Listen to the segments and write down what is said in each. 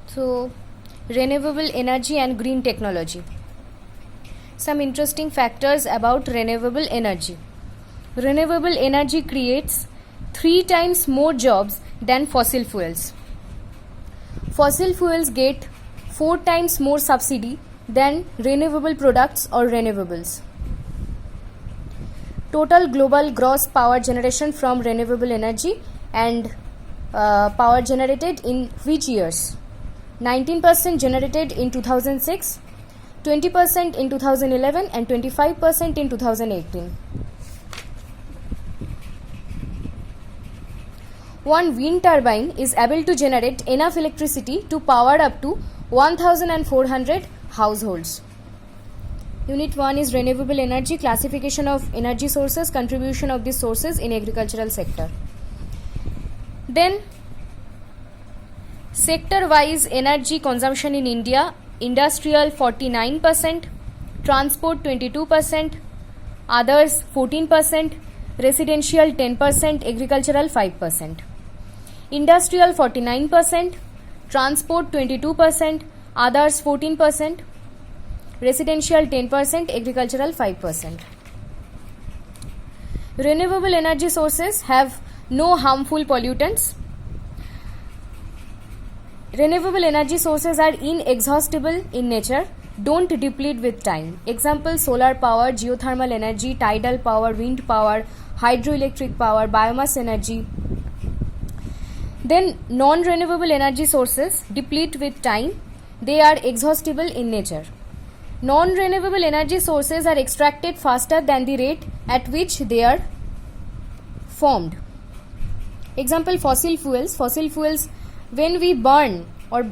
So, renewable energy and green technology. Some interesting factors about renewable energy. Renewable energy creates 3 times more jobs than fossil fuels. Fossil fuels get 4 times more subsidy than renewable products or renewables. Total global gross power generation from renewable energy and power generated in which years? 19% generated in 2006, 20% in 2011 and 25% in 2018. One wind turbine is able to generate enough electricity to power up to 1400 households. Unit 1 is renewable energy, classification of energy sources, contribution of these sources in agricultural sector. Then sector-wise energy consumption in India: industrial 49%, transport 22%, others 14%, residential 10%, agricultural 5%. Industrial 49%, transport 22%, others 14%, residential 10%, agricultural 5%. Renewable energy sources have no harmful pollutants. Renewable energy sources are inexhaustible in nature, don't deplete with time. Example: solar power, geothermal energy, tidal power, wind power, hydroelectric power, biomass energy. Then non-renewable energy sources deplete with time, they are exhaustible in nature. Non-renewable energy sources are extracted faster than the rate at which they are formed. Example: fossil fuels. Fossil fuels, when we burn or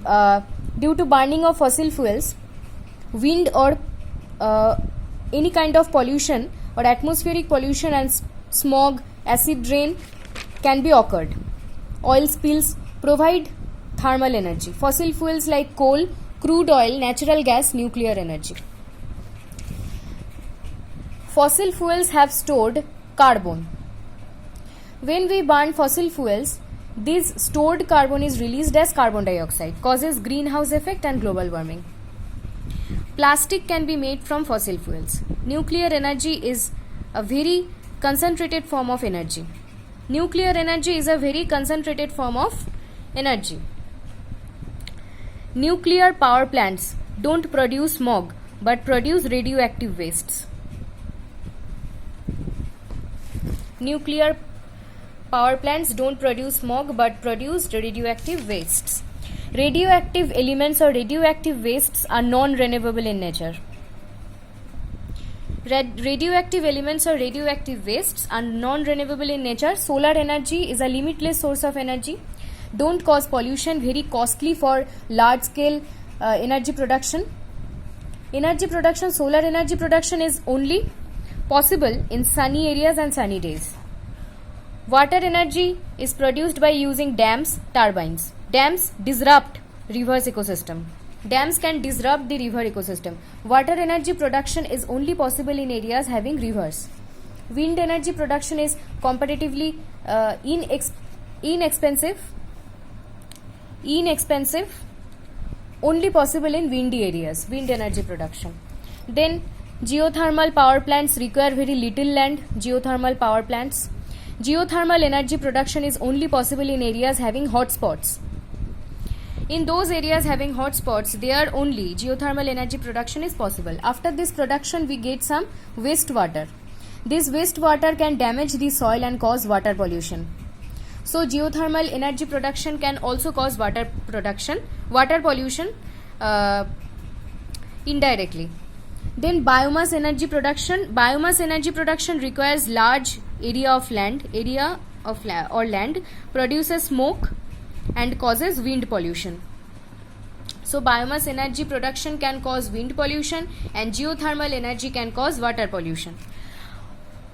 due to burning of fossil fuels, wind or any kind of pollution or atmospheric pollution and smog, acid rain can be occurred. Oil spills provide thermal energy. Fossil fuels like coal, crude oil, natural gas, nuclear energy. Fossil fuels have stored carbon. When we burn fossil fuels, this stored carbon is released as carbon dioxide, causes greenhouse effect and global warming. Plastic can be made from fossil fuels. Nuclear energy is a very concentrated form of energy. Nuclear energy is a very concentrated form of energy. Nuclear power plants don't produce smog but produce radioactive wastes. Nuclear power plants don't produce smog but produce radioactive wastes. Radioactive elements or radioactive wastes are non-renewable in nature. Radioactive elements or radioactive wastes are non-renewable in nature. Solar energy is a limitless source of energy. Don't cause pollution, very costly for large scale energy production. Solar energy production is only possible in sunny areas and sunny days. Water energy is produced by using dams, turbines. Dams disrupt rivers ecosystem. Dams can disrupt the river ecosystem. Water energy production is only possible in areas having rivers. Wind energy production is comparatively inexpensive, only possible in windy areas, wind energy production. Then geothermal power plants require very little land. Geothermal energy production is only possible in areas having hot spots. In those areas having hot spots, there only geothermal energy production is possible. After this production, we get some wastewater. This wastewater can damage the soil and cause water pollution. So geothermal energy production can also cause water pollution indirectly. Then biomass energy production. Biomass energy production requires large area of land, produces smoke and causes wind pollution. So biomass energy production can cause wind pollution and geothermal energy can cause water pollution.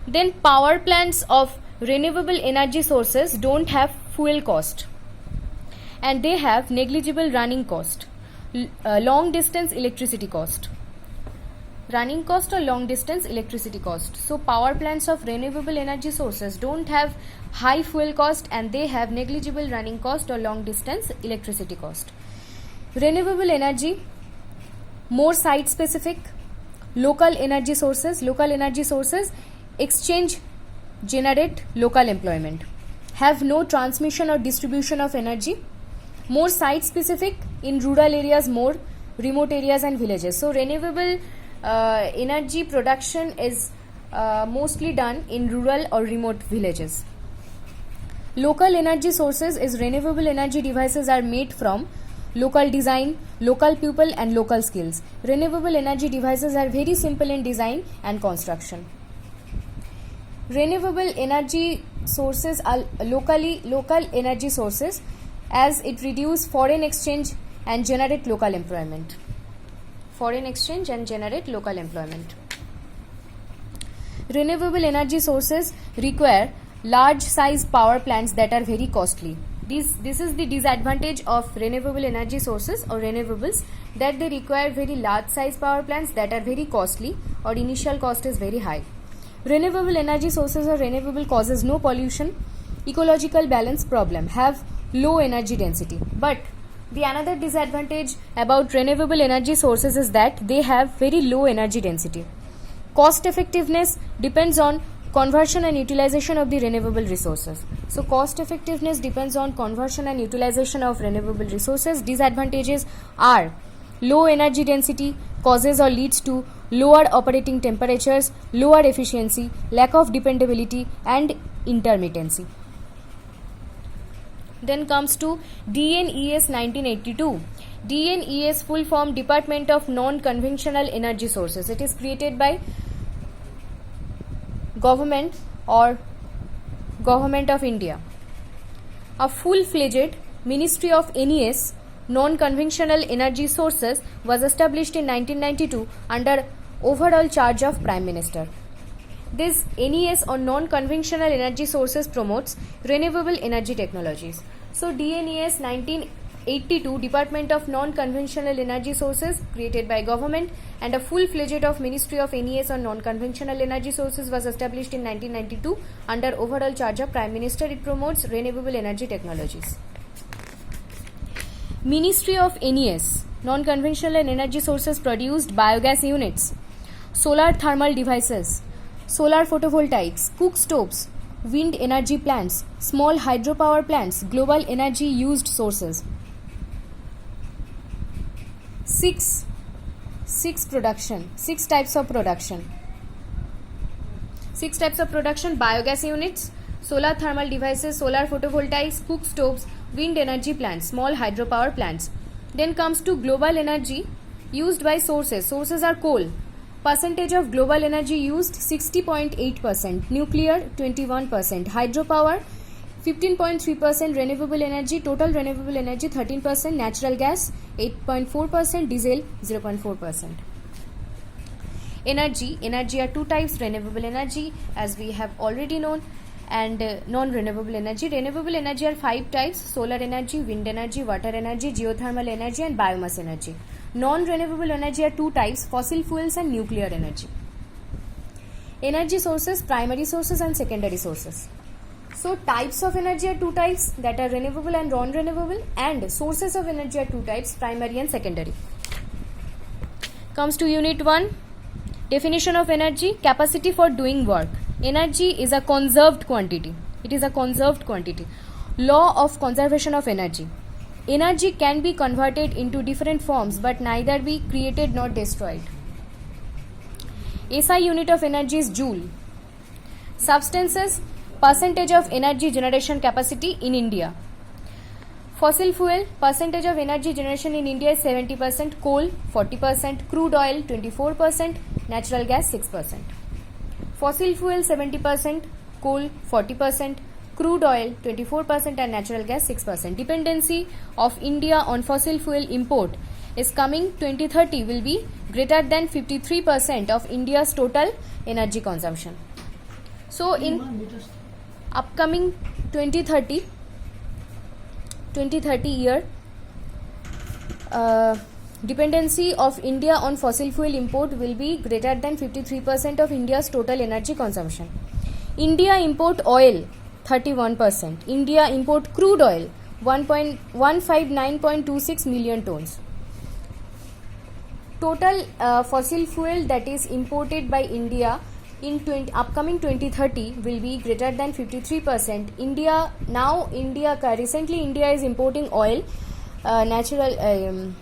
Then power plants of renewable energy sources don't have fuel cost and they have negligible running cost, long distance electricity cost. So power plants of renewable energy sources don't have high fuel cost and they have negligible running cost or long distance electricity cost. Renewable energy, more site specific. Local energy sources exchange, generate local employment, have no transmission or distribution of energy, more site specific, in rural areas more, remote areas and villages. So renewable energy production is mostly done in rural or remote villages. Local energy sources is renewable energy devices are made from local design, local people and local skills. Renewable energy devices are very simple in design and construction. Renewable energy sources are local energy sources, as it reduce foreign exchange and generate local employment. Renewable energy sources require large size power plants that are very costly. This is the disadvantage of renewable energy sources or renewables, that they require very large size power plants that are very costly, or initial cost is very high. Renewable energy sources or renewable causes no pollution, ecological balance problem, have low energy density. But the another disadvantage about renewable energy sources is that they have very low energy density. Cost effectiveness depends on conversion and utilization of the renewable resources. So cost effectiveness depends on conversion and utilization of renewable resources. Disadvantages are low energy density, causes or leads to lower operating temperatures, lower efficiency, lack of dependability and intermittency. Then comes to DNES 1982. DNES full form Department of Non-Conventional Energy Sources. It is created by Government or Government of India. A full-fledged Ministry of NES, Non-Conventional Energy Sources, was established in 1992 under overall charge of Prime Minister. This NES or Non-Conventional Energy Sources promotes renewable energy technologies. So DNES 1982, Department of Non-Conventional Energy Sources, created by government, and a full-fledged of Ministry of NES on Non-Conventional Energy Sources was established in 1992 under overall charge of Prime Minister. It promotes renewable energy technologies. Ministry of NES, Non-Conventional Energy Sources produced biogas units, solar thermal devices, solar photovoltaics, cook stoves, wind energy plants, small hydropower plants, global energy used sources. Six types of production. Biogas units, solar thermal devices, solar photovoltaics, cook stoves, wind energy plants, small hydropower plants. Then comes to global energy used by sources. Sources are coal. Percentage of global energy used 60.8%, nuclear 21%, hydropower 15.3%, renewable energy, total renewable energy 13%, natural gas 8.4%, diesel 0.4%. Energy are two types: renewable energy, as we have already known, and non-renewable energy. Renewable energy are 5 types: solar energy, wind energy, water energy, geothermal energy and biomass energy. Non-renewable energy are 2 types: fossil fuels and nuclear energy. Energy sources, primary sources and secondary sources. So types of energy are 2 types, that are renewable and non-renewable, and sources of energy are 2 types, primary and secondary. Comes to unit 1, definition of energy: capacity for doing work. Energy is a conserved quantity. It is a conserved quantity. Law of conservation of energy. Energy can be converted into different forms but neither be created nor destroyed. SI unit of energy is joule. Substances: percentage of energy generation capacity in India. Fossil fuel: percentage of energy generation in India is 70%, coal 40%, crude oil 24%, natural gas 6%. Fossil fuel 70%, coal 40%, crude oil 24% and natural gas 6%. Dependency of India on fossil fuel import is coming 2030 will be greater than 53% of India's total energy consumption. So in upcoming 2030 year, dependency of India on fossil fuel import will be greater than 53% of India's total energy consumption. India import oil 31%, India import crude oil 159.26 million tons. Total fossil fuel that is imported by India in upcoming 2030 will be greater than 53%. Recently India is importing oil, natural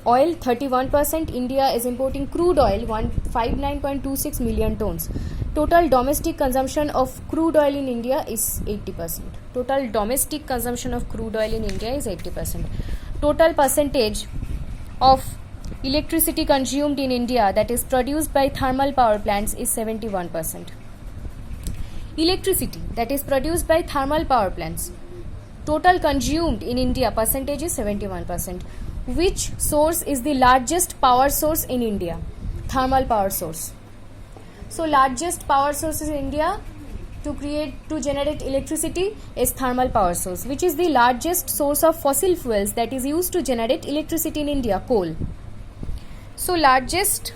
oil 31%. India is importing crude oil 159.26 million tons. Total domestic consumption of crude oil in India is 80%. Total domestic consumption of crude oil in India is 80%. Total percentage of electricity consumed in India that is produced by thermal power plants is 71%. Electricity that is produced by thermal power plants, total consumed in India percentage is 71%. Which source is the largest power source in India? Thermal power source. So largest power source in India to generate electricity is thermal power source. Which is the largest source of fossil fuels that is used to generate electricity in India? Coal. So largest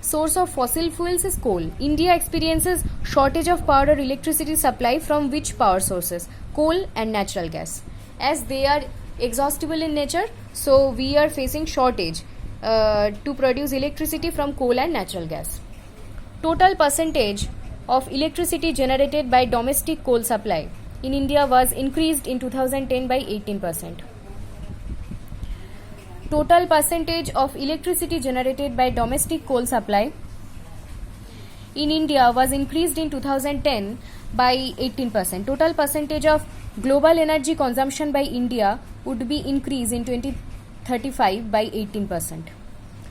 source of fossil fuels is coal. India experiences shortage of power or electricity supply from which power sources? Coal and natural gas. As they are exhaustible in nature, so we are facing shortage to produce electricity from coal and natural gas. Total percentage of electricity generated by domestic coal supply in India was increased in 2010 by 18%. Total percentage of electricity generated by domestic coal supply in India was increased in 2010 by 18%. Total percentage of global energy consumption by India would be increased in 2035 by 18%.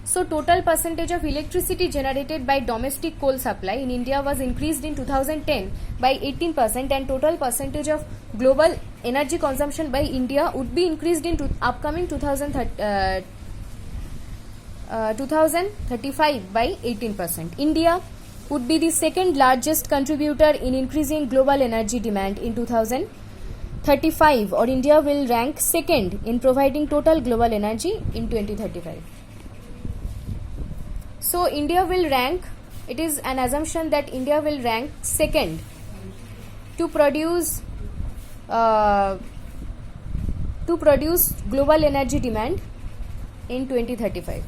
So total percentage of electricity generated by domestic coal supply in India was increased in 2010 by 18%, and total percentage of global energy consumption by India would be increased in upcoming 2035 by 18%. India would be the second largest contributor in increasing global energy demand in 2035, or India will rank second in providing total global energy in 2035. So India will rank, it is an assumption that India will rank second to produce global energy demand in 2035.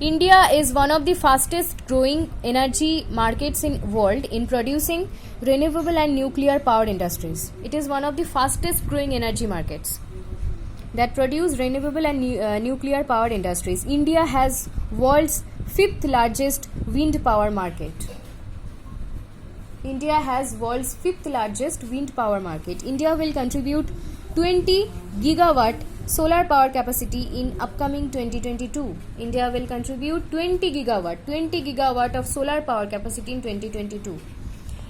India is one of the fastest growing energy markets in world in producing renewable and nuclear power industries. It is one of the fastest growing energy markets that produce renewable and nuclear power industries. India has world's fifth largest wind power market. India has world's fifth largest wind power market. India will contribute 20 gigawatt solar power capacity in upcoming 2022. India will contribute 20 gigawatt of solar power capacity in 2022.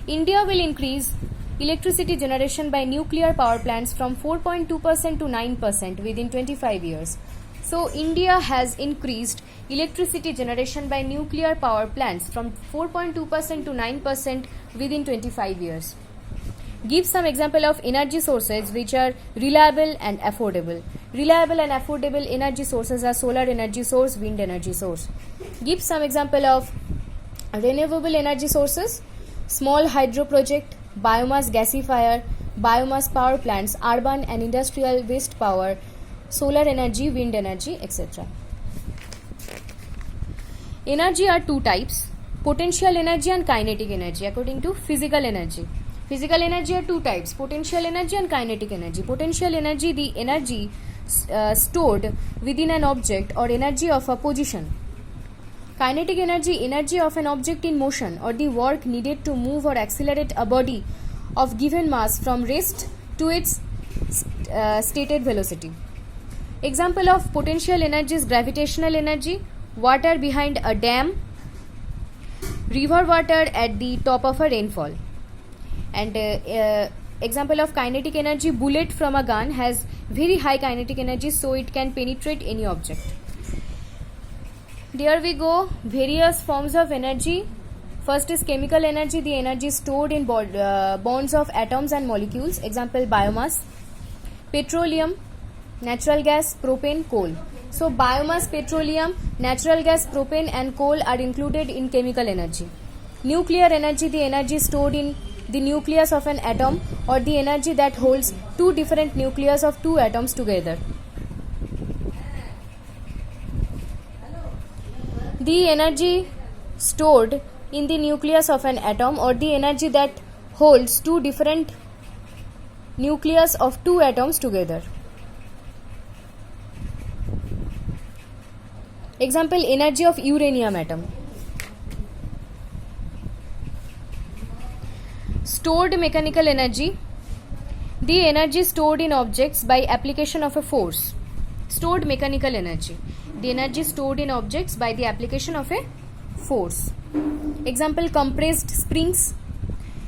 India will increase electricity generation by nuclear power plants from 4.2% to 9% within 25 years. So India has increased electricity generation by nuclear power plants from 4.2% to 9% within 25 years. Give some example of energy sources which are reliable and affordable. Reliable and affordable energy sources are solar energy source, wind energy source. Give some example of renewable energy sources: small hydro project, biomass gasifier, biomass power plants, urban and industrial waste power, solar energy, wind energy, etc. Energy are two types: potential energy and kinetic energy according to physical energy. Physical energy are two types: potential energy and kinetic energy. Potential energy, the energy stored within an object or energy of a position. Kinetic energy, energy of an object in motion or the work needed to move or accelerate a body of given mass from rest to its stated velocity. Example of potential energy is gravitational energy, water behind a dam, river water at the top of a rainfall. And example of kinetic energy, bullet from a gun has very high kinetic energy, so it can penetrate any object. There we go, various forms of energy. First is chemical energy, the energy stored in bonds of atoms and molecules. Example, biomass, petroleum, natural gas, propane, coal. So biomass, petroleum, natural gas, propane and coal are included in chemical energy. Nuclear energy, the energy stored in the nucleus of an atom, or the energy that holds two different nucleus of two atoms together. The energy stored in the nucleus of an atom, or the energy that holds two different nucleus of two atoms together. Example, energy of uranium atom. Stored mechanical energy, the energy stored in objects by application of a force. Stored mechanical energy, the energy stored in objects by the application of a force. Example, compressed springs,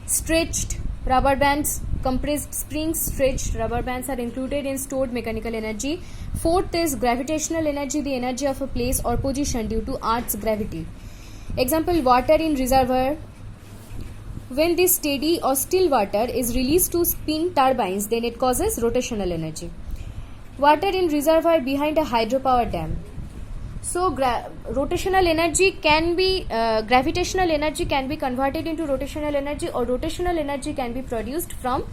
stretched rubber bands. Compressed springs, stretched rubber bands are included in stored mechanical energy. Fourth is gravitational energy, the energy of a place or position due to Earth's gravity. Example, water in reservoir. When this steady or still water is released to spin turbines, then it causes rotational energy. Water in reservoir behind a hydropower dam. So rotational energy can be, gravitational energy can be converted into rotational energy, or rotational energy can be produced from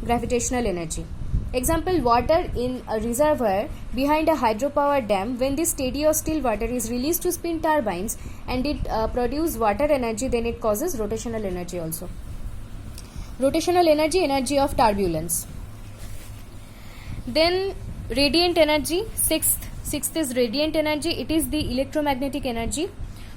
gravitational energy. Example, water in a reservoir behind a hydropower dam. When this steady or still water is released to spin turbines and it produces water energy, then it causes rotational energy also. Rotational energy, energy of turbulence. Then radiant energy, sixth is radiant energy. It is the electromagnetic energy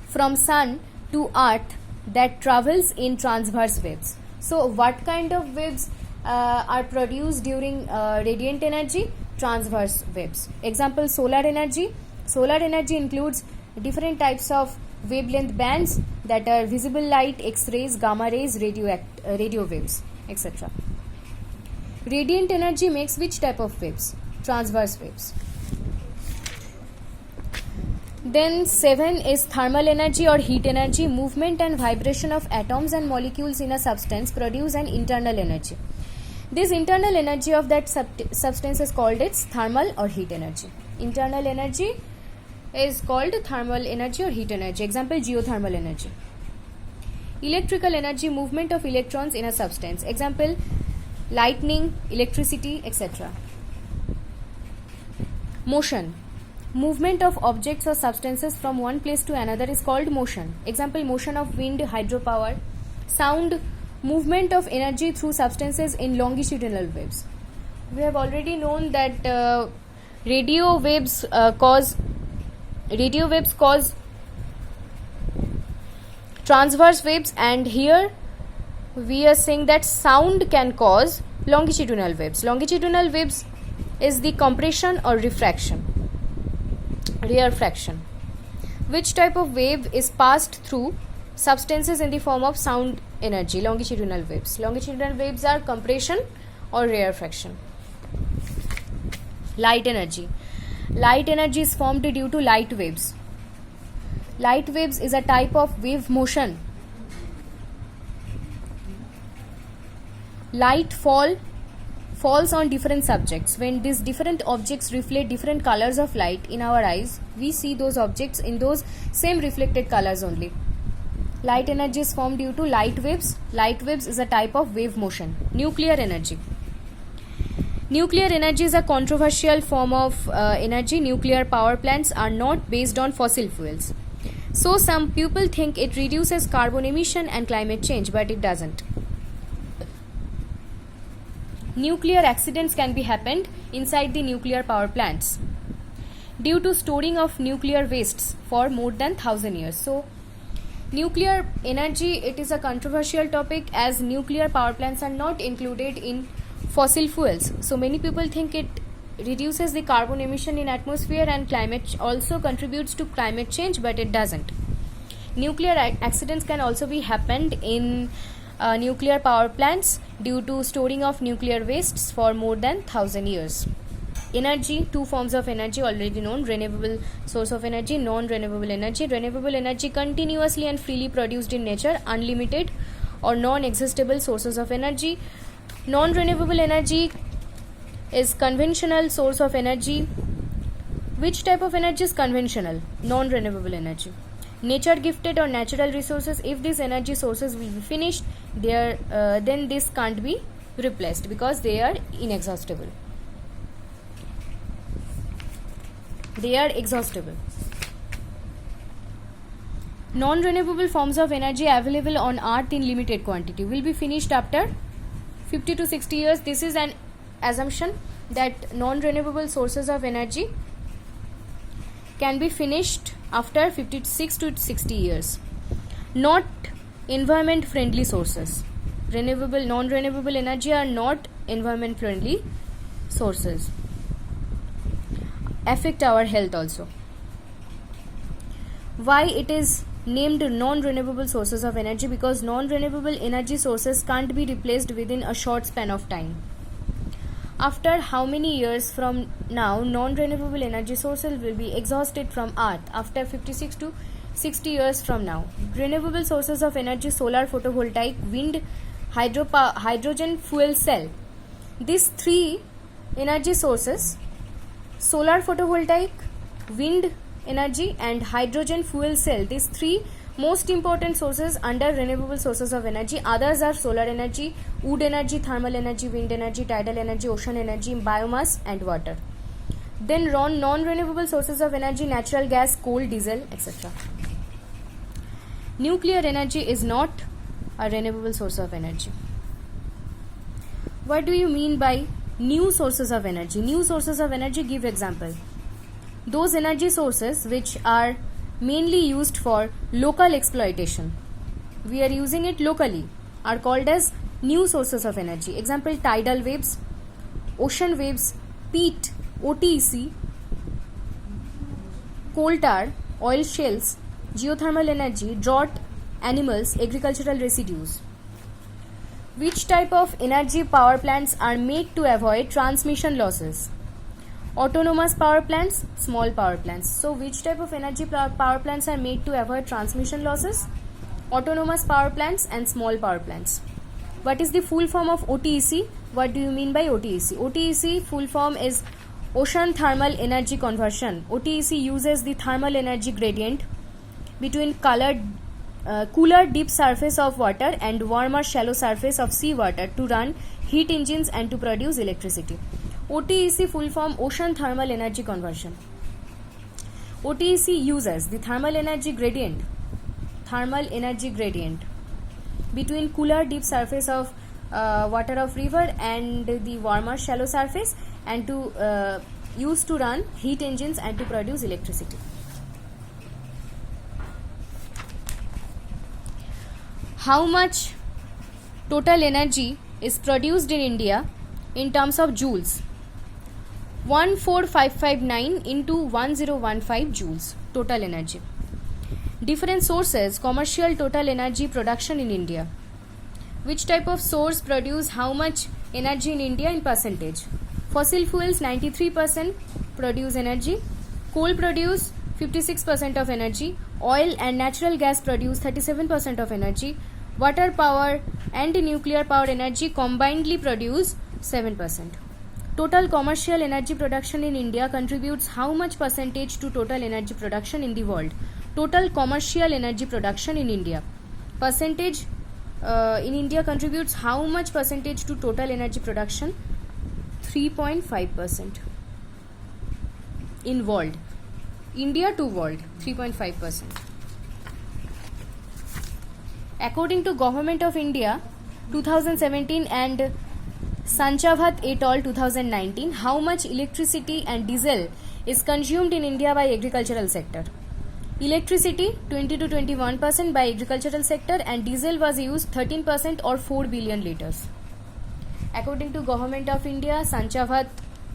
from sun to earth that travels in transverse waves. So what kind of waves are produced during radiant energy? Transverse waves. Example, solar energy. Solar energy includes different types of wavelength bands that are visible light, X-rays, gamma rays, radio waves, etc. Radiant energy makes which type of waves? Transverse waves. Then 7 is thermal energy or heat energy. Movement and vibration of atoms and molecules in a substance produce an internal energy. This internal energy of that substance is called its thermal or heat energy. Internal energy is called thermal energy or heat energy. Example, geothermal energy. Electrical energy, movement of electrons in a substance. Example, lightning, electricity, etc. Motion. Movement of objects or substances from one place to another is called motion. Example, motion of wind, hydropower. Sound, movement of energy through substances in longitudinal waves. We have already known that radio waves cause transverse waves, and here we are saying that sound can cause longitudinal waves. Longitudinal waves is the compression or refraction, rarefaction. Which type of wave is passed through substances in the form of sound energy? Longitudinal waves. Longitudinal waves are compression or rarefaction. Light energy. Light energy is formed due to light waves. Light waves is a type of wave motion. Light falls on different subjects. When these different objects reflect different colors of light in our eyes, we see those objects in those same reflected colors only. Light energy is formed due to light waves. Light waves is a type of wave motion. Nuclear energy. Nuclear energy is a controversial form of energy. Nuclear power plants are not based on fossil fuels. So some people think it reduces carbon emission and climate change, but it doesn't. Nuclear accidents can be happened inside the nuclear power plants due to storing of nuclear wastes for more than 1000 years. So nuclear energy, it is a controversial topic as nuclear power plants are not included in fossil fuels. So many people think it reduces the carbon emission in atmosphere and climate also contributes to climate change, but it doesn't. Nuclear accidents can also be happened in nuclear power plants due to storing of nuclear wastes for more than 1000 years. Energy, two forms of energy already known: renewable source of energy, non-renewable energy. Renewable energy continuously and freely produced in nature, unlimited or non-existable sources of energy. Non-renewable energy is conventional source of energy. Which type of energy is conventional? Non-renewable energy. Nature gifted or natural resources. If these energy sources will be finished, then this can't be replaced because they are inexhaustible. They are exhaustible. Non-renewable forms of energy available on Earth in limited quantity will be finished after 50 to 60 years. This is an assumption that non-renewable sources of energy can be finished after 56 to 60 years. Not environment friendly sources. Non-renewable energy are not environment friendly sources. Affect our health also. Why it is named non-renewable sources of energy? Because non-renewable energy sources can't be replaced within a short span of time. After how many years from now non-renewable energy sources will be exhausted from Earth? After 56 to 60 years from now. Renewable sources of energy: solar, photovoltaic, wind, hydrogen fuel cell. These three energy sources, solar, photovoltaic, wind energy and hydrogen fuel cell, these three most important sources under renewable sources of energy. Others are solar energy, wood energy, thermal energy, wind energy, tidal energy, ocean energy, biomass and water. Then non-renewable sources of energy: natural gas, coal, diesel, etc. Nuclear energy is not a renewable source of energy. What do you mean by new sources of energy? New sources of energy, give example. Those energy sources which are mainly used for local exploitation, we are using it locally, are called as new sources of energy. Example: tidal waves, ocean waves, peat, OTEC, coal tar, oil shales, geothermal energy, drought, animals, agricultural residues. Which type of energy power plants are made to avoid transmission losses? Autonomous power plants, small power plants. So which type of energy power plants are made to avoid transmission losses? Autonomous power plants and small power plants. What is the full form of OTEC? What do you mean by OTEC? OTEC full form is Ocean Thermal Energy Conversion. OTEC uses the thermal energy gradient between cooler deep surface of water and warmer shallow surface of sea water to run heat engines and to produce electricity. OTEC full form Ocean Thermal Energy Conversion. OTEC uses the thermal energy gradient between cooler deep surface of water of river and the warmer shallow surface and to use to run heat engines and to produce electricity. How much total energy is produced in India in terms of joules? 14559 into 1015 joules total energy. Different sources: commercial total energy production in India. Which type of source produce how much energy in India in percentage? Fossil fuels 93% produce energy, coal produce 56% of energy, oil and natural gas produce 37% of energy, water power and nuclear power energy combinedly produce 7%. Total commercial energy production in India contributes how much percentage to total energy production in the world? Total commercial energy production in India. Percentage in India contributes how much percentage to total energy production? 3.5%. In world. India to world, 3.5%. According to Government of India 2017 and Sanchavat et al. 2019, how much electricity and diesel is consumed in India by agricultural sector? Electricity 20 to 21% by agricultural sector and diesel was used 13% or 4 billion liters. According to Government of India Sanchavat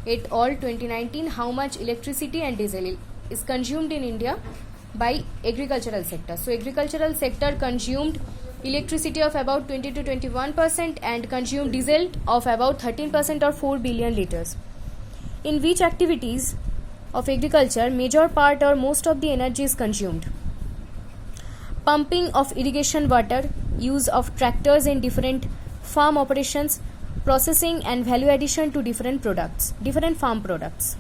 et al. 2019, how much electricity and diesel is consumed in India by agricultural sector? So agricultural sector consumed electricity of about 20 to 21% and consumed diesel of about 13% or 4 billion liters. In which activities of agriculture major part or most of the energy is consumed? Pumping of irrigation water, use of tractors in different farm operations, processing and value addition to different farm products.